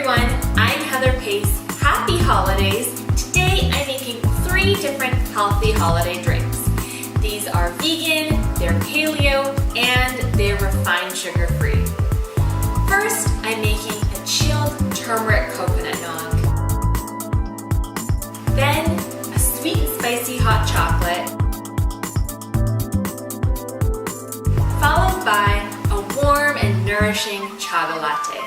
everyone, I'm Heather Pace. Happy holidays! Today I'm making 3 different healthy holiday drinks. These are vegan, they're paleo, and they're refined sugar free. First, I'm making a chilled turmeric coconut nog. Then, a sweet and spicy hot chocolate, followed by a warm and nourishing Chaga latte.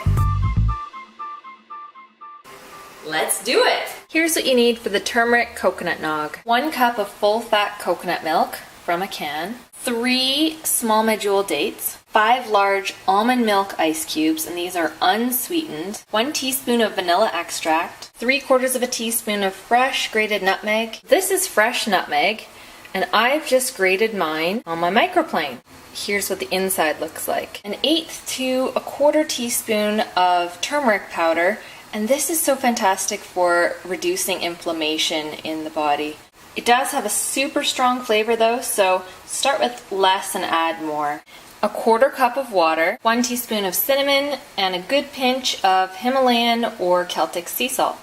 Let's do it! Here's what you need for the turmeric coconut nog. 1 cup of full-fat coconut milk from a can, 3 small medjool dates, 5 large almond milk ice cubes, and these are unsweetened, 1 teaspoon of vanilla extract, 3/4 of a teaspoon of fresh grated nutmeg. This is fresh nutmeg, and I've just grated mine on my microplane. Here's what the inside looks like. 1/8 to 1/4 teaspoon of turmeric powder, and this is so fantastic for reducing inflammation in the body. It does have a super strong flavor though, so start with less and add more. 1/4 cup of water, 1 teaspoon of cinnamon, and a good pinch of Himalayan or Celtic sea salt.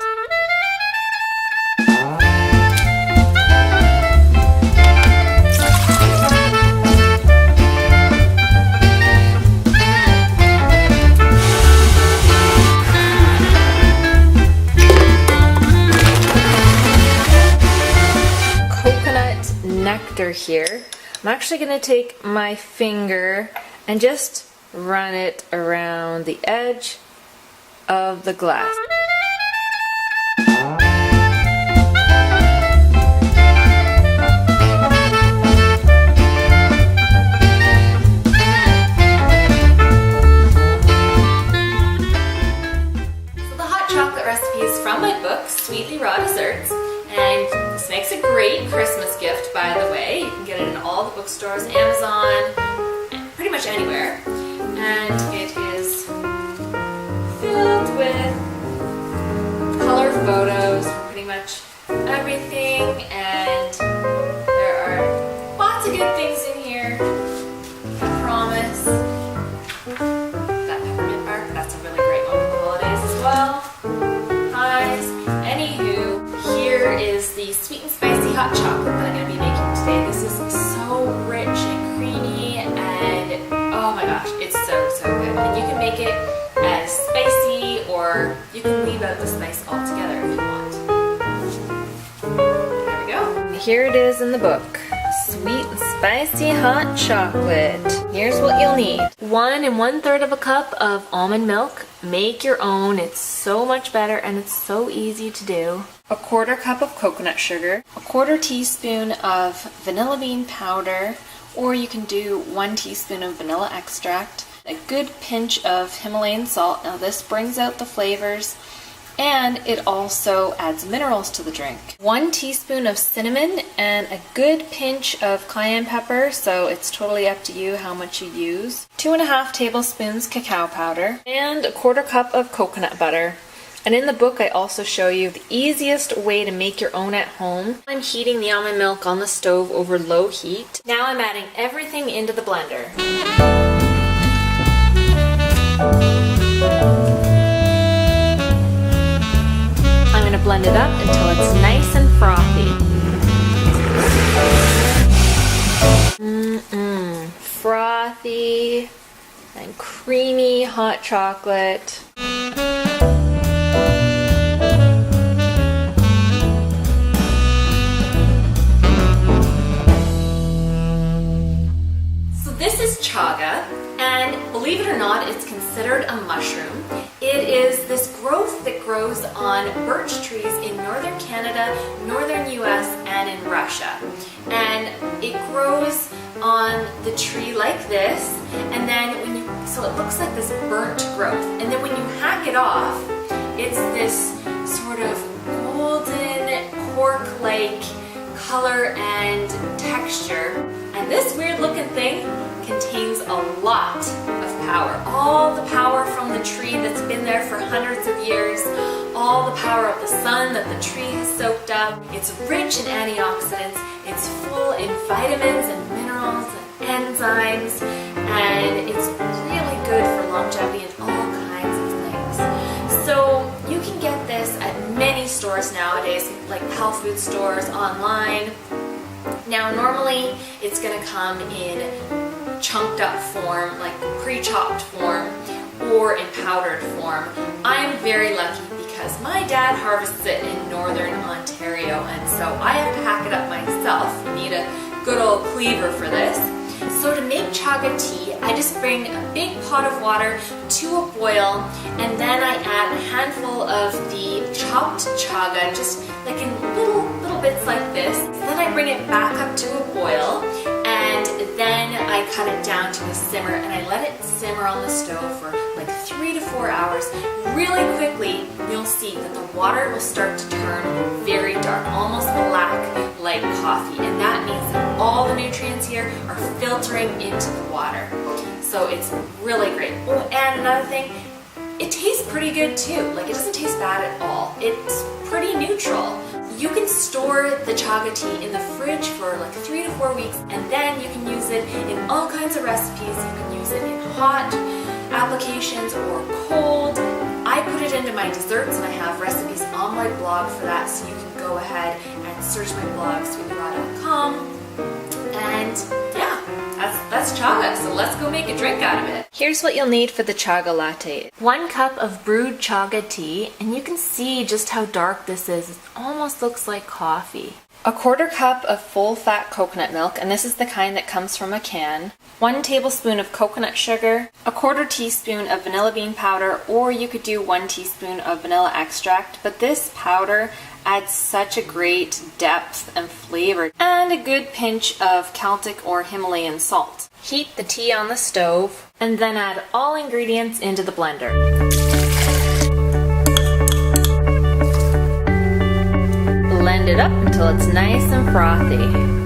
Nectar here. I'm actually going to take my finger and just run it around the edge of the glass. So the hot chocolate recipe is from my book, Sweetly Raw Desserts. And this makes a great Christmas gift, by the way. You can get it in all the bookstores, Amazon, pretty much anywhere. And it is filled with color photos for pretty much everything. And there are lots of good things in here, I promise. That peppermint bark, that's a really great one for the holidays as well. Pies. Anywho, here is the sweet and spicy hot chocolate that I'm going to be making today. This is so rich and creamy, and oh my gosh, it's so good. And you can make it as spicy, or you can leave out the spice altogether if you want. There we go. And here it is in the book. Sweet and spicy hot chocolate. Here's what you'll need. 1 1/3 cup of almond milk. Make your own. It's so much better and it's so easy to do. 1/4 cup of coconut sugar. 1/4 teaspoon of vanilla bean powder, or you can do 1 teaspoon of vanilla extract. A good pinch of Himalayan salt. Now this brings out the flavors, and it also adds minerals to the drink. 1 teaspoon of cinnamon and a good pinch of cayenne pepper, so it's totally up to you how much you use. 2.5 tablespoons cacao powder, and 1/4 cup of coconut butter. And in the book I also show you the easiest way to make your own at home. I'm heating the almond milk on the stove over low heat. Now I'm adding everything into the blender. I'm going to blend it up until it's nice and frothy. Frothy and creamy hot chocolate. So this is chaga, and believe it or not, it's considered a mushroom. It is this growth that grows on birch trees in northern Canada, northern US, and in Russia. And it grows on the tree like this, and then so it looks like this burnt growth. And then when you hack it off, it's this sort of golden cork-like color and texture. And this weird looking thing contains a lot of power. All the power from the tree that's been there for hundreds of years, all the power of the sun that the tree has soaked up. It's rich in antioxidants, it's full in vitamins and minerals and enzymes, and it's really good for longevity and all kinds of things. So like health food stores, online. Now normally it's gonna come in chunked up form, like pre-chopped form, or in powdered form. I'm very lucky because my dad harvests it in northern Ontario, and so I have to hack it up myself. You need a good old cleaver for this. So to make chaga tea, I just bring a big pot of water to a boil, and then I add a handful of the chopped chaga, just like in little bits like this. Then I bring it back up to a boil, and then I cut it down to a simmer, and I let it simmer on the stove for like 3 to 4 hours. Really quickly, you'll see that the water will start to turn very dark, almost black like coffee, and that means that all the nutrients here are filtering into the water. So it's really great. Oh, and another thing, it tastes pretty good too. Like, it doesn't taste bad at all. It's pretty neutral. You can store the chaga tea in the fridge for like 3 to 4 weeks, and then you can use it in all kinds of recipes. You can use it in hot applications or cold. I put it into my desserts, and I have recipes on my blog for that, so you can go ahead and search my blog, sweetendraw.com. And yeah, that's chaga, so let's go make a drink out of it. Here's what you'll need for the chaga latte. 1 cup of brewed chaga tea, and you can see just how dark this is. It almost looks like coffee. 1/4 cup of full fat coconut milk, and this is the kind that comes from a can. 1 tablespoon of coconut sugar, 1/4 teaspoon of vanilla bean powder, or you could do 1 teaspoon of vanilla extract, but this powder adds such a great depth and flavor, and a good pinch of Celtic or Himalayan salt. Heat the tea on the stove, and then add all ingredients into the blender. Blend it up until it's nice and frothy.